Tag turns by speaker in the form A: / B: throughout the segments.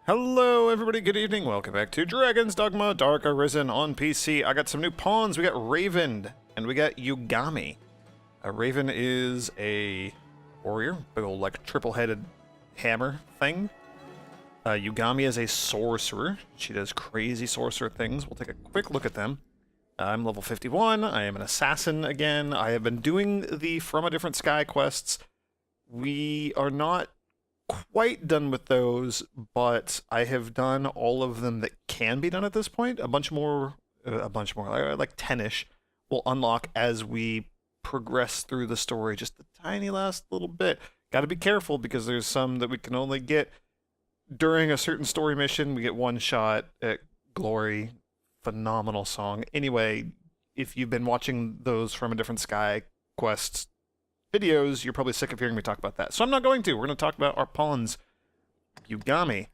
A: Hello everybody, good evening, welcome back to Dragon's Dogma Dark Arisen on PC. I got some new pawns, we got Raven, and we got Yugami. Raven is a warrior, big old like triple-headed hammer thing. Yugami is a sorcerer, she does crazy sorcerer things. We'll take a quick look at them. I'm level 51, I am an assassin again. I have been doing the From a Different Sky quests. We are not quite done with those, but I have done all of them that can be done at this point. A bunch more, like 10-ish, will unlock as we progress through the story just a tiny last little bit. Got to be careful because there's some that we can only get during a certain story mission. We get one shot at Glory. Phenomenal song. Anyway, if you've been watching those From a Different Sky quests videos, you're probably sick of hearing me talk about that. So I'm not going to. We're going to talk about our pawns. Yugami.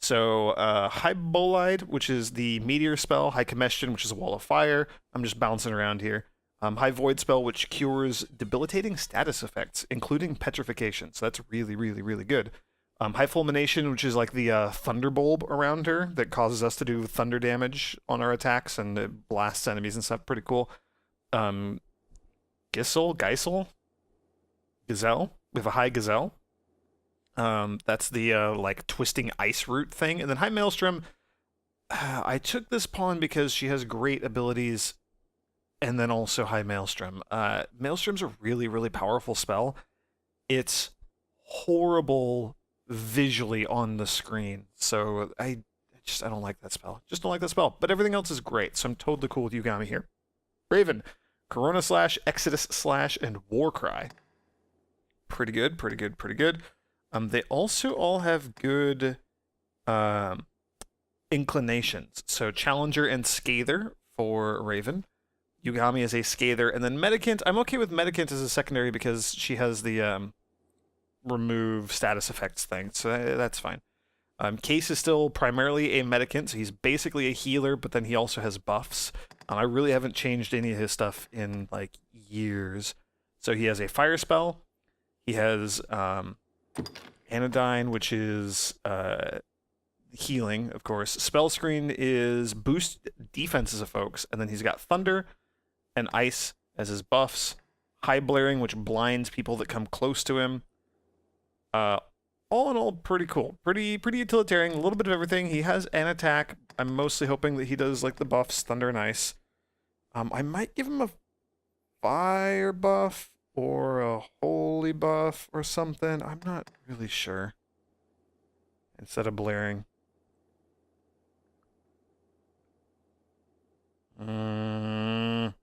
A: So, High Bolide, which is the meteor spell. High Combustion, which is a wall of fire. I'm just bouncing around here. High Void spell, which cures debilitating status effects, including petrification. So that's really, really, really good. High Fulmination, which is like the thunderbolt around her that causes us to do thunder damage on our attacks and it blasts enemies and stuff. Pretty cool. Geisel? Gazelle. We have a High Gazelle. That's the like twisting ice root thing. And then High Maelstrom. I took this pawn because she has great abilities, and then also High Maelstrom. Maelstrom's a really, really powerful spell. It's horrible visually on the screen, so I don't like that spell. Just don't like that spell. But everything else is great, so I'm totally cool with Yugami here. Raven, Corona Slash, Exodus Slash, and Warcry. Pretty good, pretty good, pretty good. They also all have good inclinations. So Challenger and Scather for Raven. Yugami is a Scather, and then Medicant. I'm okay with Medicant as a secondary because she has the remove status effects thing, so that's fine. Case is still primarily a Medicant, so he's basically a healer, but then he also has buffs. I really haven't changed any of his stuff in like years. So he has a fire spell. He has Anodyne, which is healing, of course. Spell Screen is boost defenses of folks, and then he's got Thunder and Ice as his buffs. High Blaring, which blinds people that come close to him. All in all, pretty cool. Pretty utilitarian, a little bit of everything. He has an attack. I'm mostly hoping that he does like the buffs, Thunder and Ice. I might give him a fire buff or a holy buff or something. I'm not really sure. Instead of blaring. I'm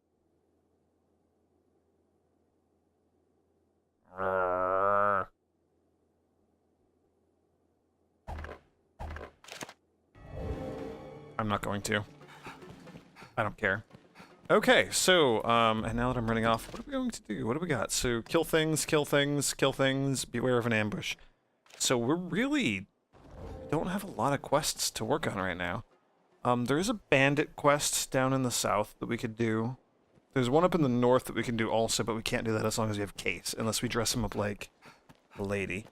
A: not going to. I don't care. Okay, so, and now that I'm running off, what are we going to do? What do we got? So, kill things, kill things, kill things, beware of an ambush. So we're really don't have a lot of quests to work on right now. There is a bandit quest down in the south that we could do. There's one up in the north that we can do also, but we can't do that as long as we have Case, unless we dress him up like a lady.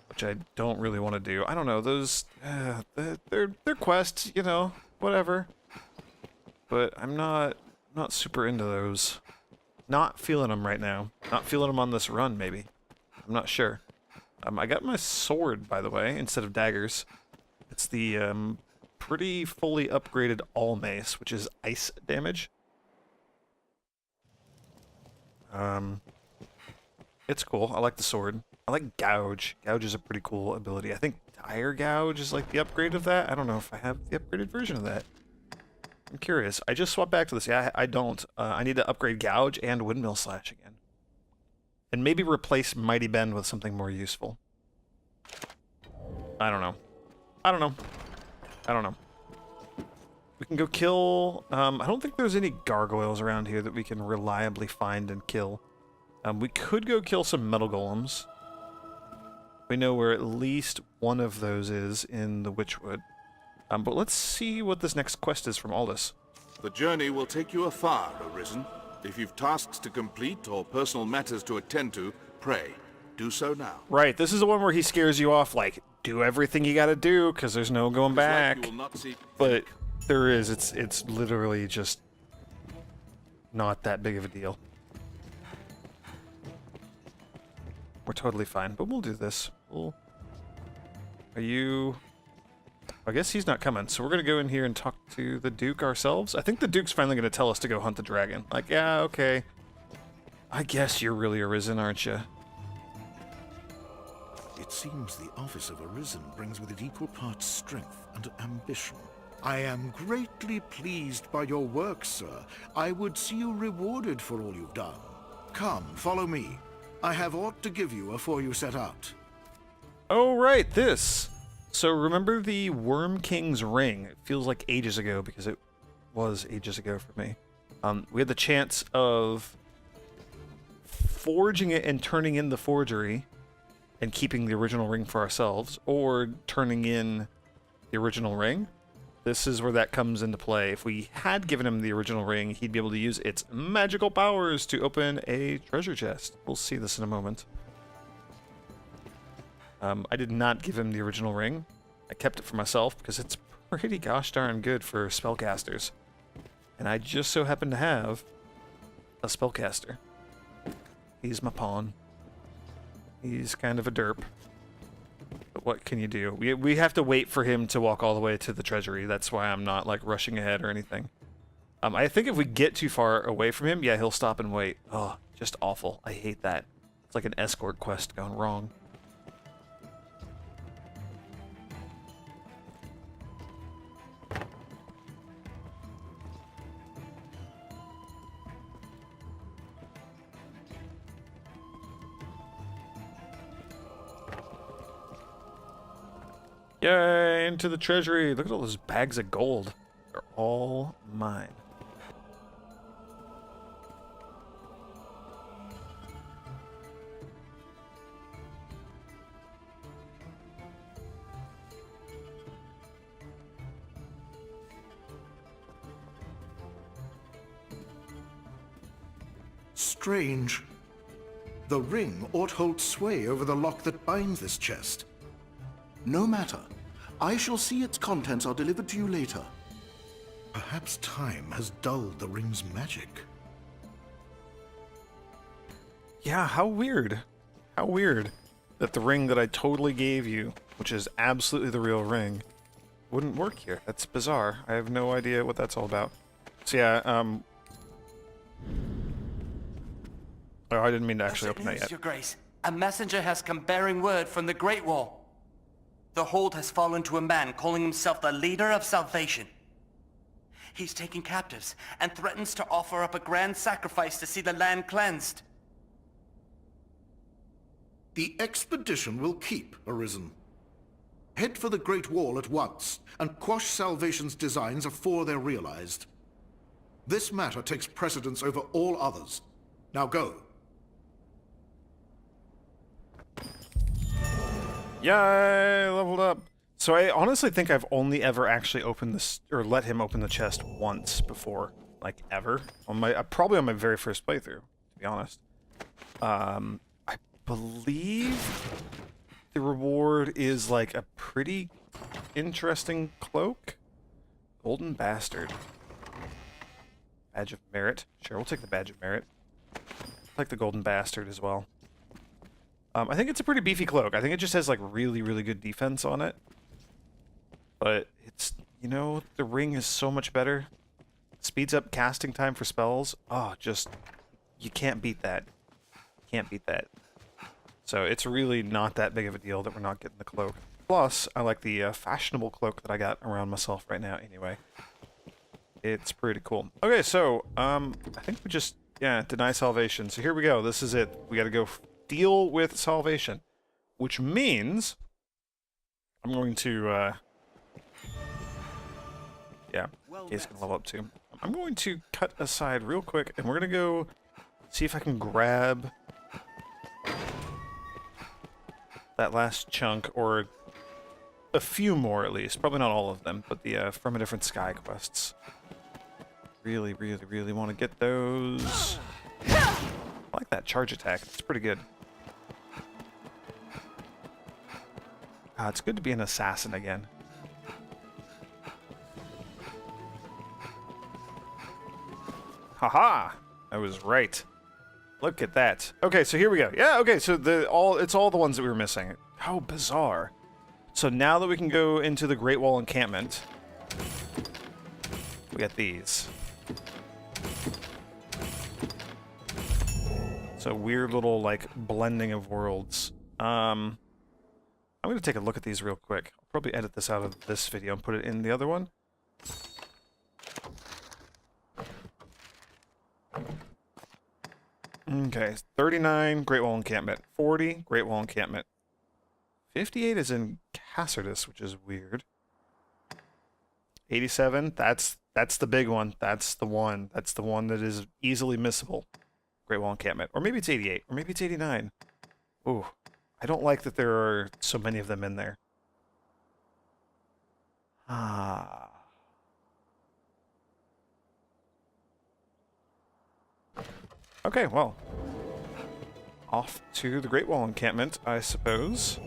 A: Which I don't really want to do. I don't know, those, they're quests, you know, whatever. But I'm not super into those. Not feeling them right now. Not feeling them on this run, maybe. I'm not sure. I got my sword, by the way, instead of daggers. It's the, pretty fully upgraded all mace, which is ice damage. It's cool. I like the sword. I like Gouge. Gouge is a pretty cool ability. I think Dire Gouge is like the upgrade of that. I don't know if I have the upgraded version of that. I'm curious. I just swapped back to this. Yeah, I don't. I need to upgrade Gouge and Windmill Slash again. And maybe replace Mighty Bend with something more useful. I don't know. I don't know. I don't know. We can go kill... I don't think there's any gargoyles around here that we can reliably find and kill. We could go kill some metal golems. We know where at least one of those is in the Witchwood. But let's see what this next quest is from Aldous.
B: The journey will take you afar, Arisen. If you've tasks to complete or personal matters to attend to, pray. Do so now.
A: Right, this is the one where he scares you off, like, do everything you gotta do, because there's no going
B: It is like
A: back.
B: you will not see.
A: But there is, it's literally just not that big of a deal. We're totally fine, but we'll do this. Are you... I guess he's not coming, so we're gonna go in here and talk to the Duke ourselves. I think the Duke's finally gonna tell us to go hunt the dragon. Like, yeah, okay. I guess you're really Arisen, aren't you?
C: It seems the office of Arisen brings with it equal parts strength and ambition. I am greatly pleased by your work, sir. I would see you rewarded for all you've done. Come, follow me. I have aught to give you afore you set out.
A: Oh, right, this. So remember the Worm King's ring? It feels like ages ago because it was ages ago for me. We had the chance of forging it and turning in the forgery and keeping the original ring for ourselves, or turning in the original ring. This is where that comes into play. If we had given him the original ring, he'd be able to use its magical powers to open a treasure chest. We'll see this in a moment. I did not give him the original ring. I kept it for myself because it's pretty gosh darn good for spellcasters. And I just so happen to have a spellcaster. He's my pawn. He's kind of a derp. But what can you do? We have to wait for him to walk all the way to the treasury. That's why I'm not, like, rushing ahead or anything. I think if we get too far away from him, yeah, he'll stop and wait. Oh, just awful. I hate that. It's like an escort quest gone wrong. Yay, into the treasury. Look at all those bags of gold. They're all mine.
C: Strange. The ring ought hold sway over the lock that binds this chest. No matter. I shall see its contents are delivered to you later. Perhaps time has dulled the ring's magic.
A: Yeah, how weird. How weird that the ring that I totally gave you, which is absolutely the real ring, wouldn't work here. That's bizarre. I have no idea what that's all about. So yeah, oh, I didn't mean to actually open that yet.
D: Your Grace, a messenger has come bearing word from the Great Wall. The hold has fallen to a man calling himself the leader of salvation. He's taking captives and threatens to offer up a grand sacrifice to see the land cleansed.
C: The expedition will keep, Arisen. Head for the Great Wall at once, and quash Salvation's designs afore they're realized. This matter takes precedence over all others. Now go.
A: Yay, leveled up. So I honestly think I've only ever actually opened this, or let him open the chest once before. Like, ever. On my, probably on my very first playthrough, to be honest. I believe the reward is like a pretty interesting cloak. Golden Bastard. Badge of Merit. Sure, we'll take the Badge of Merit. I like the Golden Bastard as well. I think it's a pretty beefy cloak. I think it just has like really, really good defense on it. But it's, you know, the ring is so much better. Speeds up casting time for spells. Oh, just, you can't beat that. Can't beat that. So it's really not that big of a deal that we're not getting the cloak. Plus, I like the fashionable cloak that I got around myself right now anyway. It's pretty cool. Okay, so, I think we just, yeah, deny salvation. So here we go. This is it. We gotta go deal with salvation. Which means I'm going to, yeah, Case can level up too. I'm going to cut aside real quick, and we're gonna go see if I can grab that last chunk, or a few more at least. Probably not all of them, but the From a Different Sky quests. Really, really, really want to get those. I like that charge attack. It's pretty good. It's good to be an assassin again. Haha! I was right. Look at that. Okay, so here we go. Yeah, okay, so it's all the ones that we were missing. How bizarre. So now that we can go into the Great Wall encampment, we got these. So weird little, like, blending of worlds. I'm going to take a look at these real quick. I'll probably edit this out of this video and put it in the other one. Okay, 39, Great Wall Encampment. 40, Great Wall Encampment. 58 is in Cassardus, which is weird. 87, that's the big one. That's the one. That's the one that is easily missable. Great Wall Encampment. Or maybe it's 88, or maybe it's 89. Ooh, I don't like that there are so many of them in there. Ah. Okay, well. Off to the Great Wall Encampment, I suppose.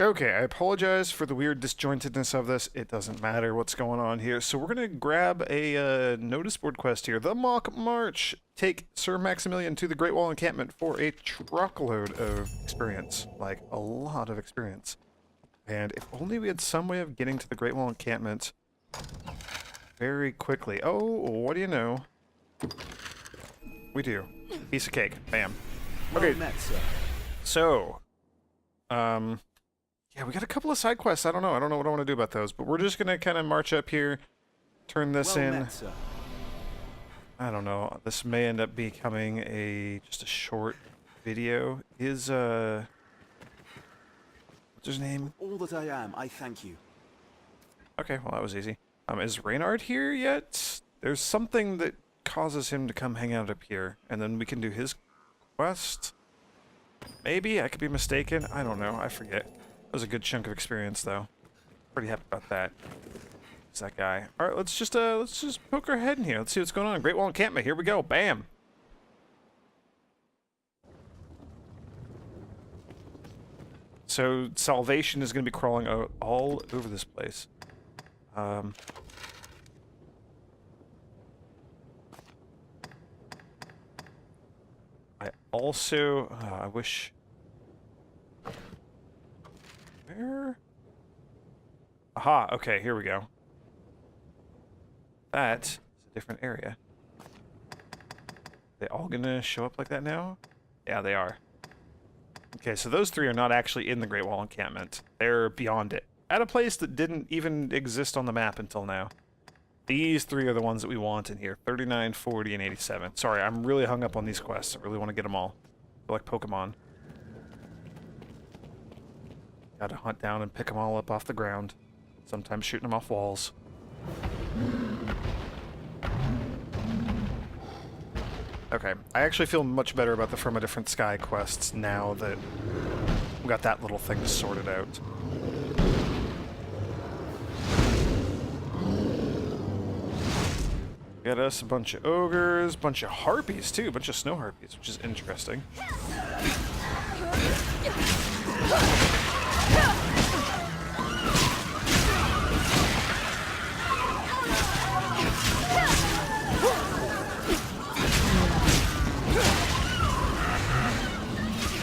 A: Okay, I apologize for the weird disjointedness of this. It doesn't matter what's going on here. So we're going to grab a notice board quest here. The Mock March. Take Sir Maximilian to the Great Wall Encampment for a truckload of experience. Like, a lot of experience. And if only we had some way of getting to the Great Wall Encampment very quickly. Oh, what do you know? We do. Piece of cake. Bam. Okay.
E: Well met, sir.
A: So, yeah, we got a couple of side quests. I don't know what I want to do about those, but we're just gonna kind of march up here, turn this
E: Well
A: in.
E: met, sir.
A: I don't know. This may end up becoming just a short video. Is what's his name?
E: All that I am, I thank you.
A: Okay, well that was easy. Is Reynard here yet? There's something that causes him to come hang out up here, and then we can do his quest. Maybe I could be mistaken. I don't know. I forget. That was a good chunk of experience, though. Pretty happy about that. It's that guy. All right, let's just poke our head in here. Let's see what's going on. Great Wall Encampment. Here we go. Bam. So salvation is going to be crawling all over this place. I also I wish. Where? Aha, okay, here we go. That is a different area. They all gonna show up like that now? Yeah, they are. Okay, so those three are not actually in the Great Wall Encampment. They're beyond it. At a place that didn't even exist on the map until now. These three are the ones that we want in here. 39, 40, and 87. Sorry, I'm really hung up on these quests. I really want to get them all. They're like Pokemon. Gotta hunt down and pick them all up off the ground. Sometimes shooting them off walls. Okay, I actually feel much better about the From a Different Sky quests now that we got that little thing sorted out. Got us a bunch of ogres, bunch of harpies too, a bunch of snow harpies, which is interesting.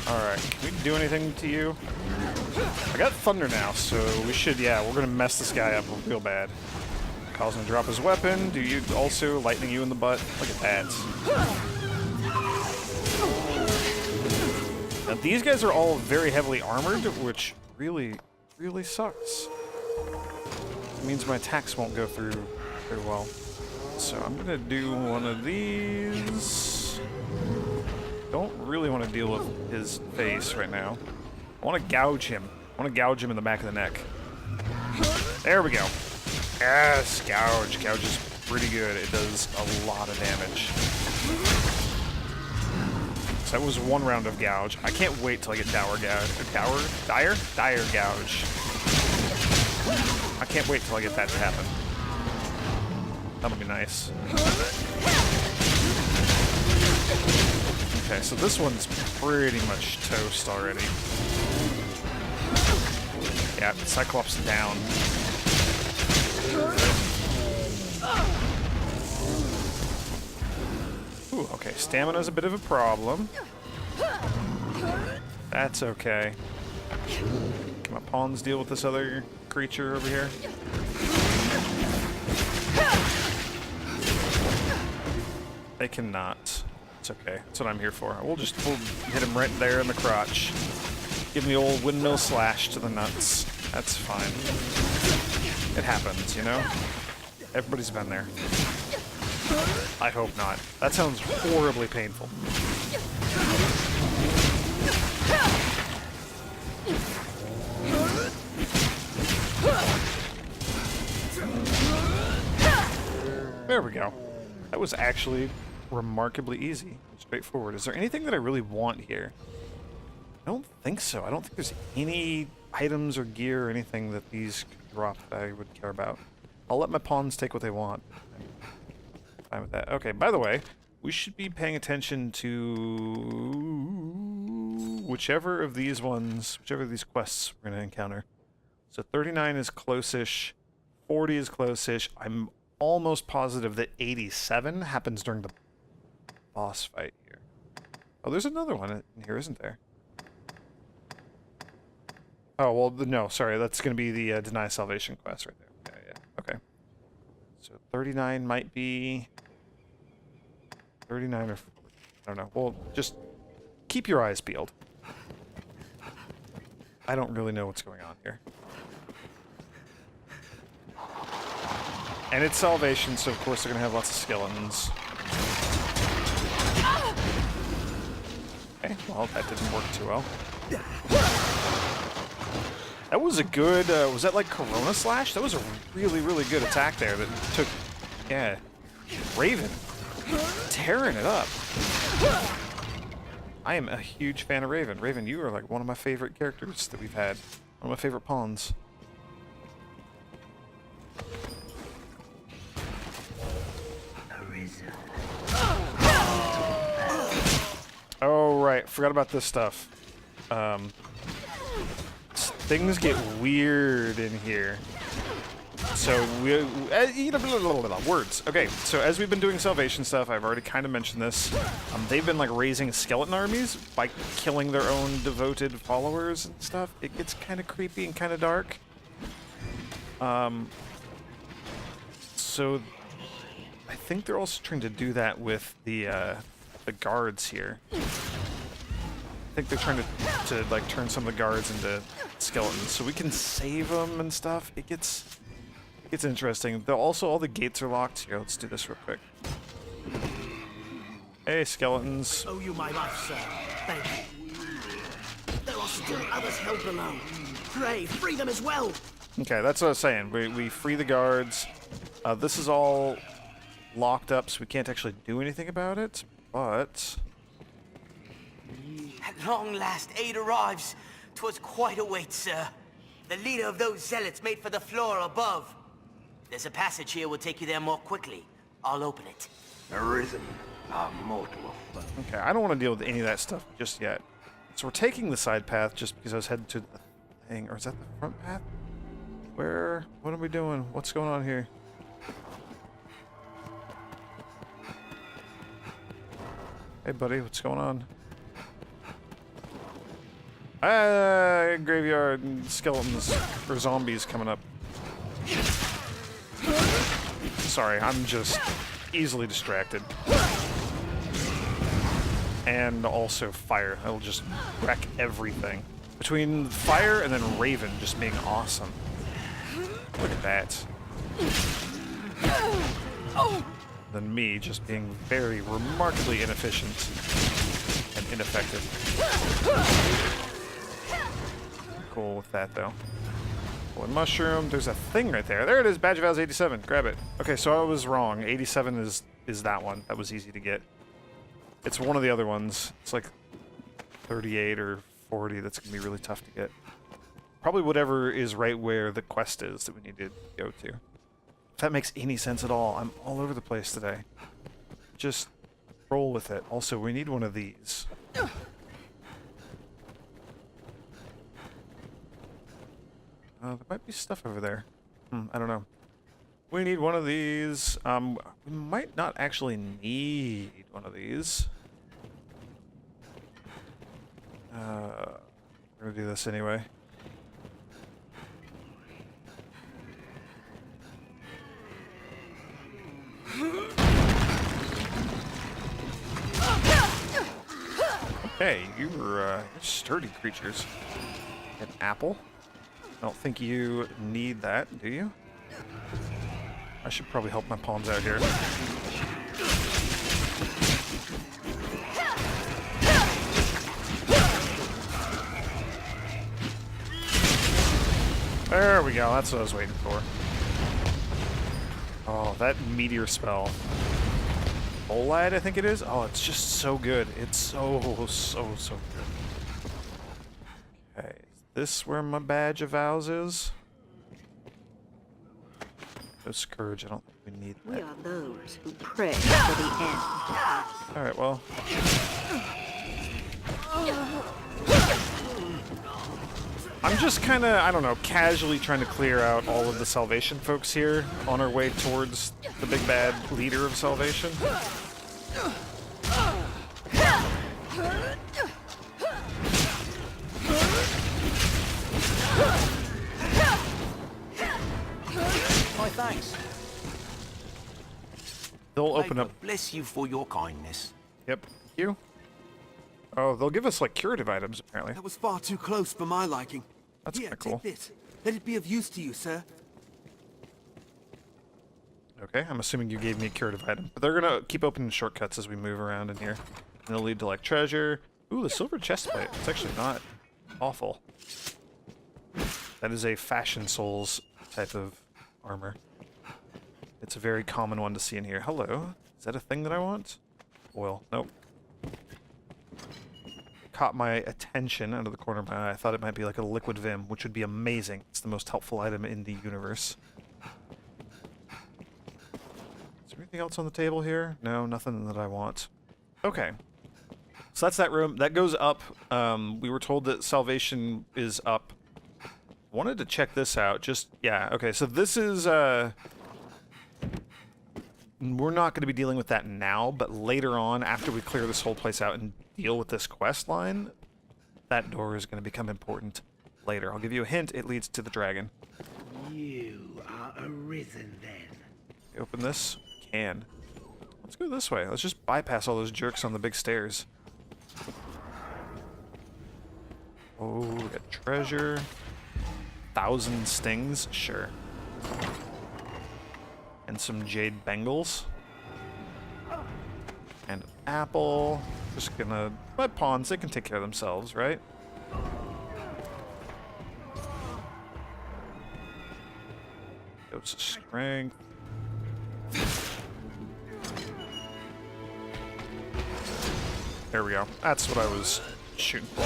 A: Alright, can we do anything to you? I got thunder now, so we should, yeah, we're gonna mess this guy up real bad. Causing him to drop his weapon. Do you also lightning you in the butt? Look at that. Now these guys are all very heavily armored, which really, really sucks. It means my attacks won't go through very well. So I'm gonna do one of these. Don't really want to deal with his face right now. I want to gouge him. I want to gouge him in the back of the neck. There we go. Yes, gouge. Gouge is pretty good. It does a lot of damage. So that was one round of gouge. I can't wait till I get dire gouge. I can't wait till I get that to happen. That'll be nice. Okay, so this one's pretty much toast already. Yeah, Cyclops down. Ooh, okay, stamina's a bit of a problem. That's okay. Can my pawns deal with this other creature over here? They cannot. It's okay. That's what I'm here for. We'll hit him right there in the crotch. Give him the old windmill slash to the nuts. That's fine. It happens, you know? Everybody's been there. I hope not. That sounds horribly painful. There we go. That was actually remarkably easy and straightforward. Is there anything that I really want here? I don't think so. I don't think there's any items or gear or anything that these could drop that I would care about. I'll let my pawns take what they want. I'm fine with that. Okay, by the way, we should be paying attention to whichever of these quests we're going to encounter. So 39 is close-ish, 40 is close-ish. I'm almost positive that 87 happens during the boss fight here. Oh, there's another one in here, isn't there? Oh, well, no, sorry, that's going to be the Deny Salvation quest right there. Yeah, okay. So 39 might be 39 or 40. I don't know. Well, just keep your eyes peeled. I don't really know what's going on here. And it's Salvation, so of course they're going to have lots of skeletons. Okay, well, that didn't work too well. That was a good, was that like Corona Slash? That was a really, really good attack there that took, yeah, Raven. Tearing it up. I am a huge fan of Raven. Raven, you are like one of my favorite characters that we've had. One of my favorite pawns.
F: Arisen.
A: Oh, right. Forgot about this stuff. Things get weird in here. So words. Okay, so as we've been doing Salvation stuff, I've already kind of mentioned this. They've been like raising skeleton armies by killing their own devoted followers and stuff. It gets kind of creepy and kind of dark. So I think they're also trying to do that with the guards here. I think they're trying to like turn some of the guards into skeletons, so we can save them and stuff. It gets interesting. Though also all the gates are locked. Here, let's do this real quick. Hey, skeletons.
F: Owe you my life, sir. Thank you. There are still others held below. Pray, free them as well.
A: Okay, that's what I was saying. We free the guards. This is all locked up, so we can't actually do anything about it. But
G: at long last, aid arrives. 'Twas quite a wait, sir. The leader of those zealots made for the floor above. There's a passage here will take you there more quickly. I'll open it.
F: Arisen, our mortal foe.
A: okay, I don't want to deal with any of that stuff just yet. So we're taking the side path just because I was headed to the thing. Or is that the front path? What are we doing? What's going on here? Hey, buddy, what's going on? Graveyard and skeletons or zombies coming up. Sorry, I'm just easily distracted. And also fire. It'll just wreck everything. Between fire and then Raven just being awesome. Look at that. Than me just being very remarkably inefficient and ineffective. Cool with that though. One mushroom. There's a thing right there. There it is. Badge of Vows 87. Grab it. Okay, so I was wrong. 87 is that one. That was easy to get. It's one of the other ones. It's like 38 or 40. That's gonna be really tough to get. Probably whatever is right where the quest is that we need to go to. If that makes any sense at all. I'm all over the place today. Just roll with it. Also, we need one of these. There might be stuff over there. I don't know. We need one of these. We might not actually need one of these. We're gonna do this anyway. Okay, you're sturdy creatures. An apple? I don't think you need that, do you? I should probably help my pawns out here. There we go, that's what I was waiting for. Oh, that meteor spell. Bolide, I think it is? Oh, it's just so good. It's so good. Okay, is this where my badge of vows is? No Scourge, I don't think we need that.
H: We are those who pray for the end.
A: Alright, well. I'm just kinda, I don't know, casually trying to clear out all of the Salvation folks here on our way towards the big bad leader of Salvation.
E: My thanks.
A: They'll open up.
F: Bless you for your kindness.
A: Yep. You? Oh, they'll give us like curative items apparently.
I: That was far too close for my liking.
A: That's
I: Here,
A: kinda cool.
I: take this. Let it be of use to you, sir.
A: Okay, I'm assuming you gave me a curative item. But they're gonna keep opening shortcuts as we move around in here. And they'll lead to like treasure. Ooh, the silver chestplate. It's actually not awful. That is a Fashion Souls type of armor. It's a very common one to see in here. Hello. Is that a thing that I want? Oil. Nope. Caught my attention out of the corner of my eye. I thought it might be like a liquid vim, which would be amazing. It's the most helpful item in the universe. Is there anything else on the table here? No, nothing that I want. Okay. So that's that room. That goes up. We were told that Salvation is up. Wanted to check this out. Just, yeah, okay. So this is, we're not going to be dealing with that now, but later on, after we clear this whole place out and deal with this quest line, that door is going to become important later. I'll give you a hint. It leads to the dragon.
F: You are Arisen then.
A: Open this. Can. Let's go this way. Let's just bypass all those jerks on the big stairs. Oh, we got treasure. 1,000 stings? Sure. And some jade bangles. And an apple. Just gonna... My pawns, they can take care of themselves, right? Dose of strength. There we go. That's what I was shooting for.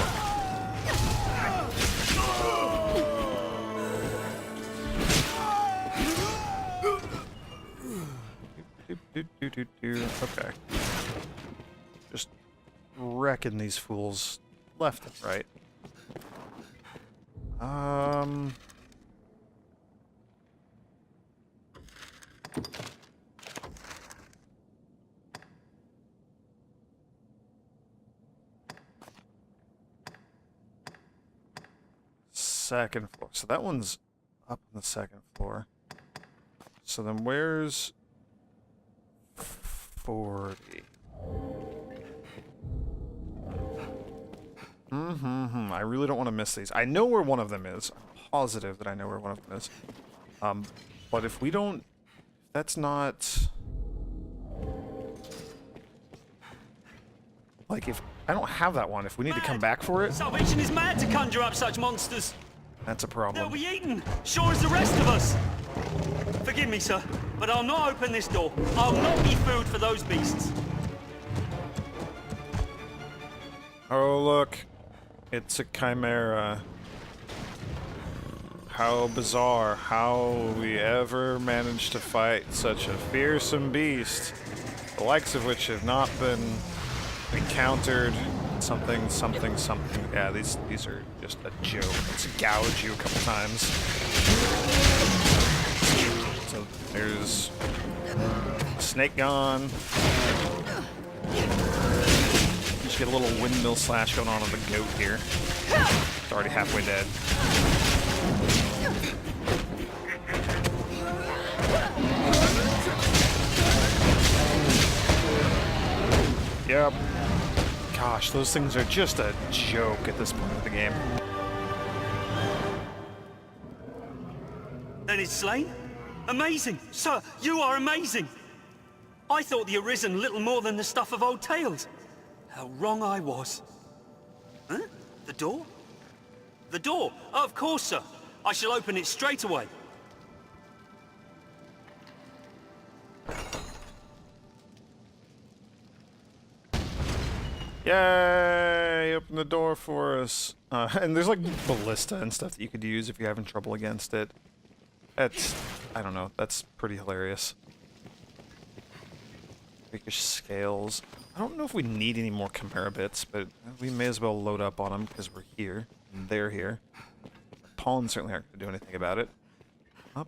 A: Okay. Just wrecking these fools left and right. Second floor. So that one's up on the second floor. So then where's 40? I really don't want to miss these. I know where one of them is. I'm positive that I know where one of them is. But if we don't... That's not... Like, if I don't have that one, if we need to come back for it...
J: Salvation is mad to conjure up such monsters.
A: That's a
J: They'll
A: problem.
J: be eaten, sure as the rest of us. Forgive me, sir, but I'll not open this door. I'll not be food for those beasts.
A: Oh, look. It's a chimera. How bizarre. How we ever managed to fight such a fearsome beast, the likes of which have not been encountered something, something, something. Yeah, these are just a joke. Let's gouge you a couple times. So there's snake gone. Just get a little windmill slash going on with the goat here. It's already halfway dead. Yep. Gosh, those things are just a joke at this point of the game.
J: Then it's slain? Amazing! Sir, you are amazing! I thought the Arisen little more than the stuff of old tales. How wrong I was. Huh? The door? The door? Oh, of course, sir. I shall open it straight away.
A: Yay! Open the door for us. And there's like ballista and stuff that you could use if you're having trouble against it. That's, I don't know, that's pretty hilarious. Freakish scales. I don't know if we need any more Chimera bits, but we may as well load up on them because we're here. And they're here. Pawns certainly aren't going to do anything about it. Some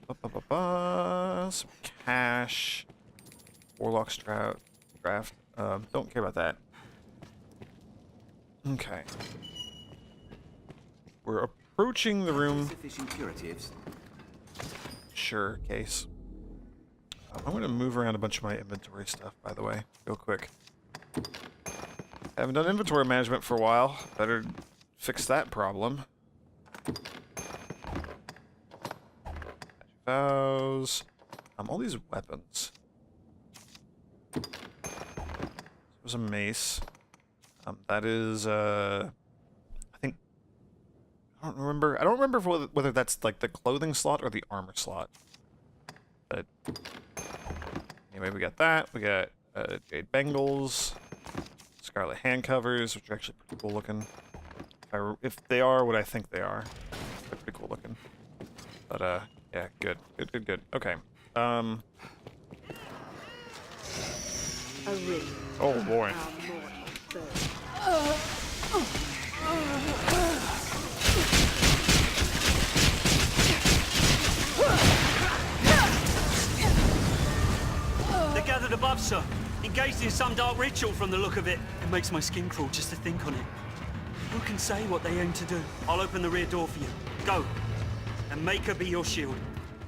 A: cash. Warlock's draft. Don't care about that. Okay. We're approaching the room. Sure, case. I'm going to move around a bunch of my inventory stuff, by the way, real quick. Haven't done inventory management for a while. Better fix that problem. Vows. All these weapons. There's a mace. That is, I think, I don't remember whether that's like the clothing slot or the armor slot. But anyway, we got that. We got jade bangles, scarlet hand covers, which are actually pretty cool looking. If they are what I think they are, they're pretty cool looking. But yeah, good. Okay. Oh boy.
J: They're gathered above, sir. Engaged in some dark ritual from the look of it. It makes my skin crawl just to think on it. Who can say what they aim to do? I'll open the rear door for you. Go. And make her be your shield.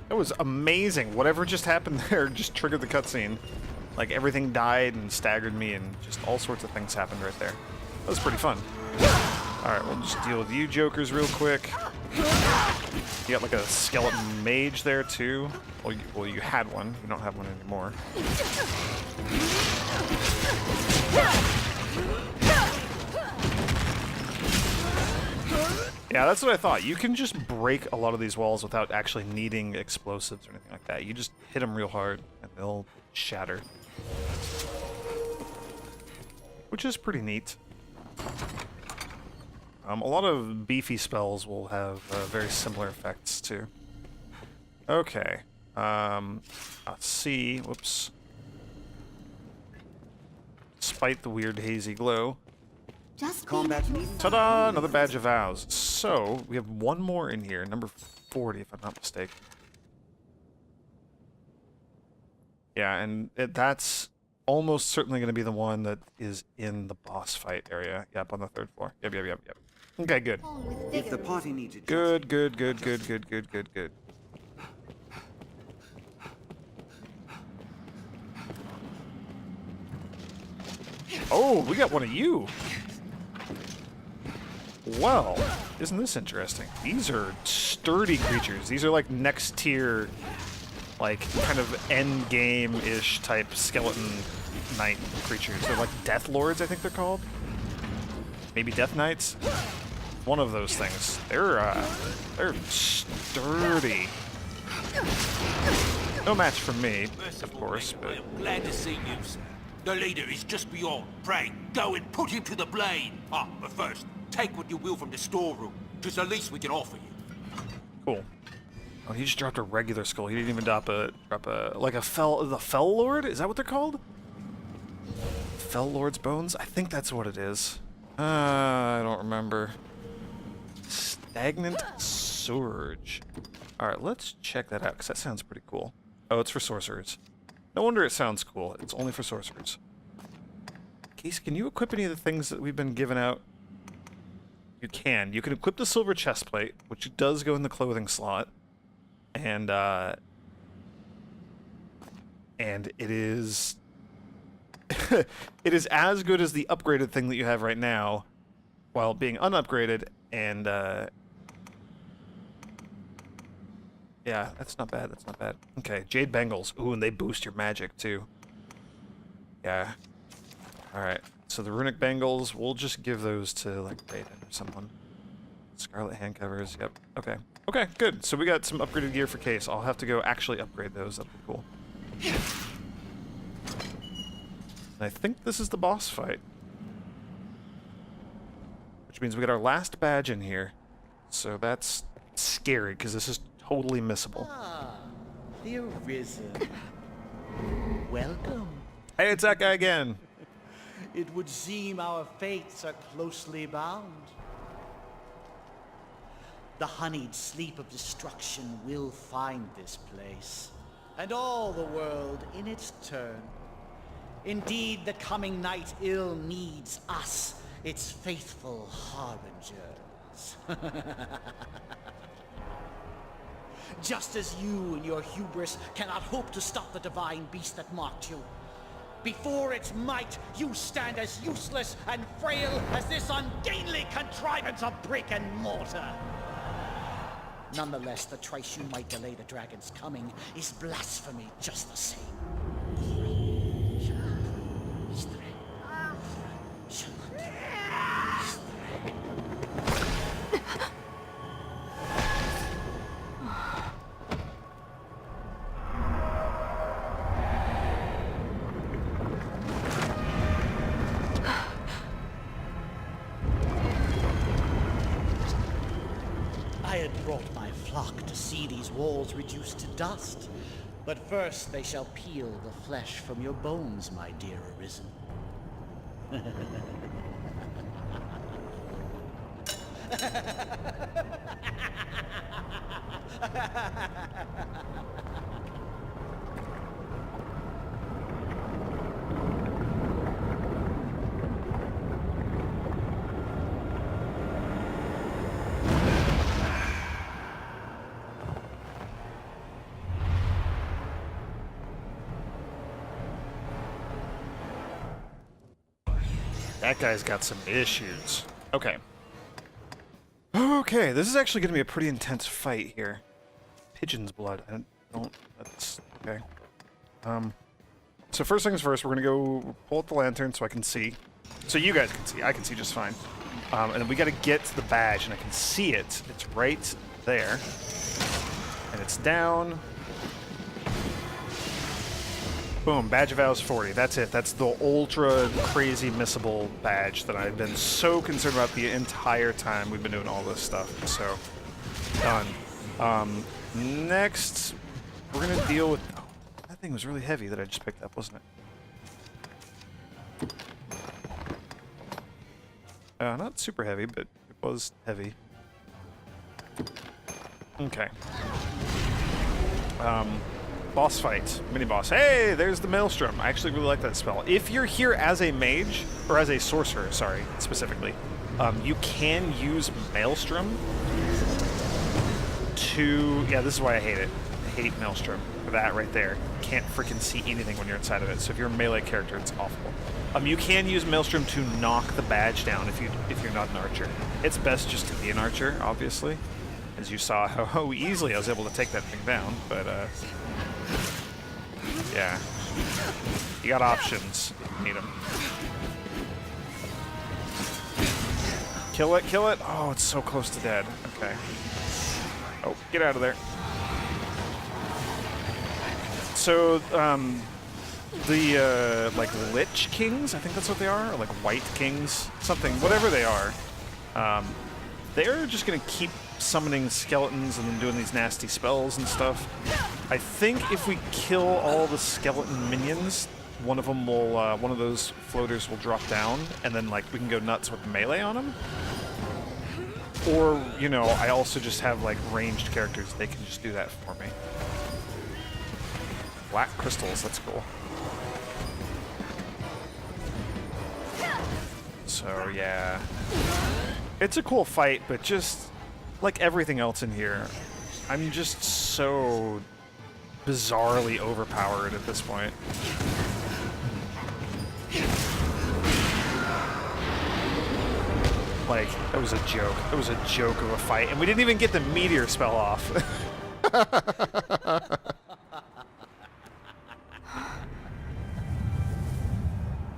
A: That was amazing. Whatever just happened there just triggered the cutscene. Like, everything died and staggered me and just all sorts of things happened right there. That was pretty fun. Alright, we'll just deal with you jokers real quick. You got like a skeleton mage there too. Well, you had one. You don't have one anymore. Yeah, that's what I thought. You can just break a lot of these walls without actually needing explosives or anything like that. You just hit them real hard and they'll shatter. Which is pretty neat. A lot of beefy spells will have very similar effects too. Okay. Let's see. Whoops. Despite the weird hazy glow.
H: Just
A: Ta-da! Another badge of vows. So, we have one more in here, number 40 if I'm not mistaken. Yeah, and that's almost certainly going to be the one that is in the boss fight area. Yep, on the 3rd floor. Yep. Okay, good.
I: If the party needs a
A: Good. Oh, we got one of you. Well, isn't this interesting? These are sturdy creatures. These are like next tier, like kind of end game-ish type skeleton knight creatures. They're like Death Lords, I think they're called. Maybe Death Knights. One of those things. They're sturdy. No match for me, of course, but
K: Glad to see you, sir. The leader is just beyond. Pray, go and put him to the blade. But first, take what you will from the storeroom. 'Tis the least we can offer you.
A: cool. Oh, he just dropped a regular skull. He didn't even drop a the Fell Lord? Is that what they're called? Fell Lord's bones? I think that's what it is. I don't remember. Stagnant Surge. Alright, let's check that out, because that sounds pretty cool. Oh, it's for sorcerers. No wonder it sounds cool. It's only for sorcerers. Case, can you equip any of the things that we've been given out? You can. You can equip the silver chestplate, which does go in the clothing slot. And it is... it is as good as the upgraded thing that you have right now, while being unupgraded, and, yeah, that's not bad, that's not bad. Okay, Jade Bangles. Ooh, and they boost your magic, too. Yeah. Alright, so the Runic Bangles, we'll just give those to, like, Raiden or someone. Scarlet Hand Covers, yep. Okay. Okay, good. So we got some upgraded gear for Case. I'll have to go actually upgrade those, that'd be cool. I think this is the boss fight. Which means we got our last badge in here. So that's scary, because this is totally missable.
E: Ah, the Arisen. Welcome.
A: Hey, it's that guy again.
E: It would seem our fates are closely bound. The honeyed sleep of destruction will find this place, and all the world in its turn. Indeed, the coming night ill needs us, its faithful harbingers. Just as you and your hubris cannot hope to stop the divine beast that mocked you. Before its might, you stand as useless and frail as this ungainly contrivance of brick and mortar. Nonetheless, the trice you might delay the dragon's coming is blasphemy just the same. I had brought my flock to see these walls reduced to dust. But first they shall peel the flesh from your bones, my dear Arisen.
A: That guy's got some issues. Okay. Okay, this is actually going to be a pretty intense fight here. Pigeon's blood. I don't... That's... Okay. So first things first, we're going to go pull up the lantern so I can see. So you guys can see. I can see just fine. And then we got to get to the badge, and I can see it. It's right there. And it's down. Boom, Badge of Vows 40. That's it. That's the ultra crazy missable badge that I've been so concerned about the entire time we've been doing all this stuff. So, done. Next, we're going to deal with... Oh, that thing was really heavy that I just picked up, wasn't it? Not super heavy, but it was heavy. Okay. Boss fight. Mini-boss. Hey, there's the Maelstrom. I actually really like that spell. If you're here as a mage, or as a sorcerer, sorry, specifically, you can use Maelstrom to... Yeah, this is why I hate it. I hate Maelstrom. For that right there. Can't freaking see anything when you're inside of it. So if you're a melee character, it's awful. You can use Maelstrom to knock the badge down if you're not an archer. It's best just to be an archer, obviously. As you saw how easily I was able to take that thing down, but yeah. You got options if you need them. Kill it, kill it! Oh, it's so close to dead. Okay. Oh, get out of there. So, the, like, Lich Kings, I think that's what they are, or like White Kings, something, whatever they are, they're just gonna keep summoning skeletons and then doing these nasty spells and stuff. I think if we kill all the skeleton minions, one of them will, one of those floaters will drop down, and then like we can go nuts with melee on them. Or, you know, I also just have like ranged characters. They can just do that for me. Black crystals, that's cool. So yeah, it's a cool fight, but just like everything else in here, I'm just so bizarrely overpowered at this point. Like, that was a joke. That was a joke of a fight, and we didn't even get the meteor spell off.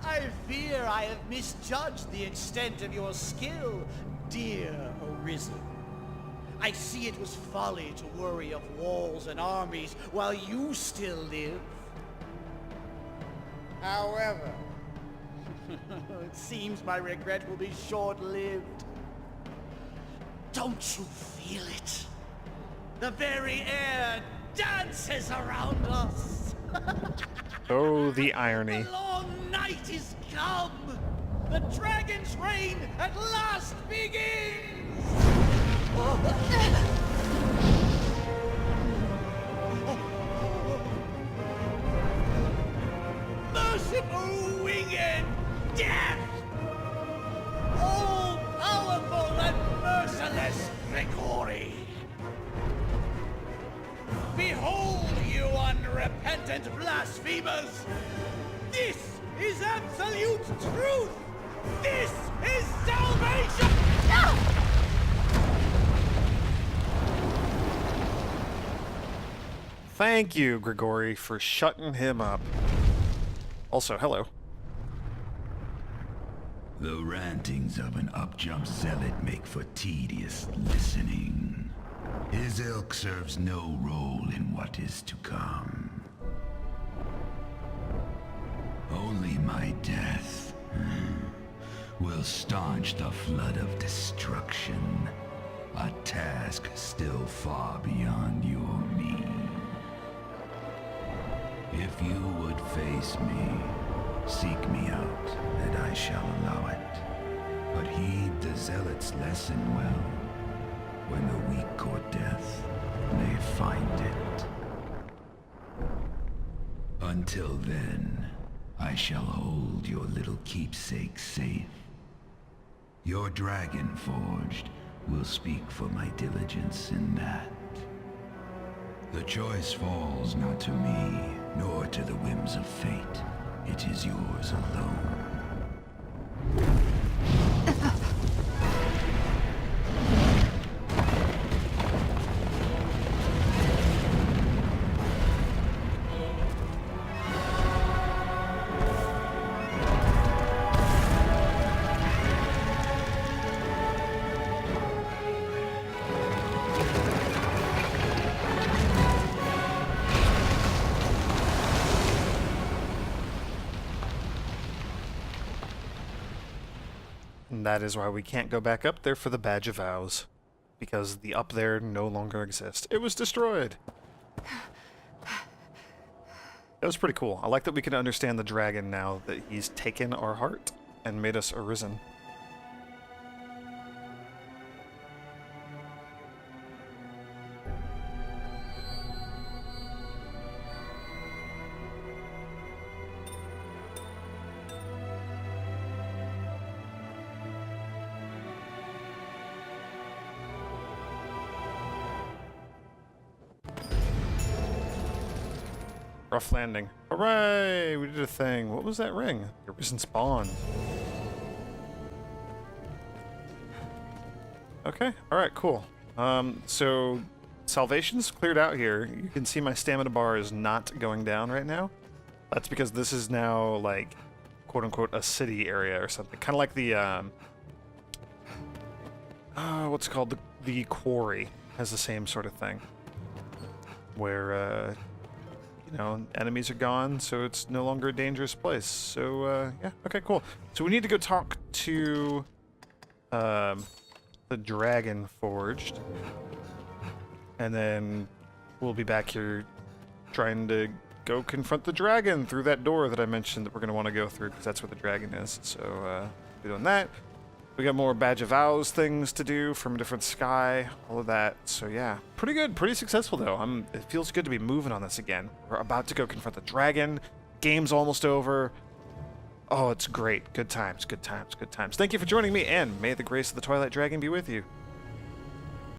E: I fear I have misjudged the extent of your skill, dear Arisen. I see it was folly to worry of walls and armies while you still live. However, it seems my regret will be short-lived. Don't you feel it? The very air dances around us.
A: Oh, the irony.
E: The long night is come. The dragon's reign at last begins. Merciful winged death! All-powerful and merciless Grigori! Behold, you unrepentant blasphemers! This is absolute truth! This is salvation!
A: Thank you, Grigori, for shutting him up. Also, hello.
L: The rantings of an up-jump zealot make for tedious listening. His ilk serves no role in what is to come. Only my death will staunch the flood of destruction, a task still far beyond your means. If you would face me, seek me out, and I shall allow it. But heed the zealot's lesson well. When the weak court death, may find it. Until then, I shall hold your little keepsake safe. Your dragon forged will speak for my diligence in that. The choice falls not to me, nor to the whims of fate. It is yours alone.
A: And that is why we can't go back up there for the Badge of Vows. Because the up there no longer exists. It was destroyed! That was pretty cool. I like that we can understand the dragon now that he's taken our heart and made us arisen. Rough landing. Hooray! We did a thing. What was that ring? The Arisen spawn. Okay. Alright, cool. So salvation's cleared out here. You can see my stamina bar is not going down right now. That's because this is now like quote unquote a city area or something. Kinda like the what's it called? The quarry has the same sort of thing. Where you know, enemies are gone, so it's no longer a dangerous place. So, yeah, okay, cool. So we need to go talk to the Dragon Forged, and then we'll be back here trying to go confront the dragon through that door that I mentioned that we're going to want to go through, because that's where the dragon is. So, we're doing that. We got more Badge of Vows things to do from a different sky, all of that. So yeah, pretty good, pretty successful though. It feels good to be moving on this again. We're about to go confront the dragon. Game's almost over. Oh, it's great. Good times, good times, good times. Thank you for joining me, and may the grace of the Twilight Dragon be with you.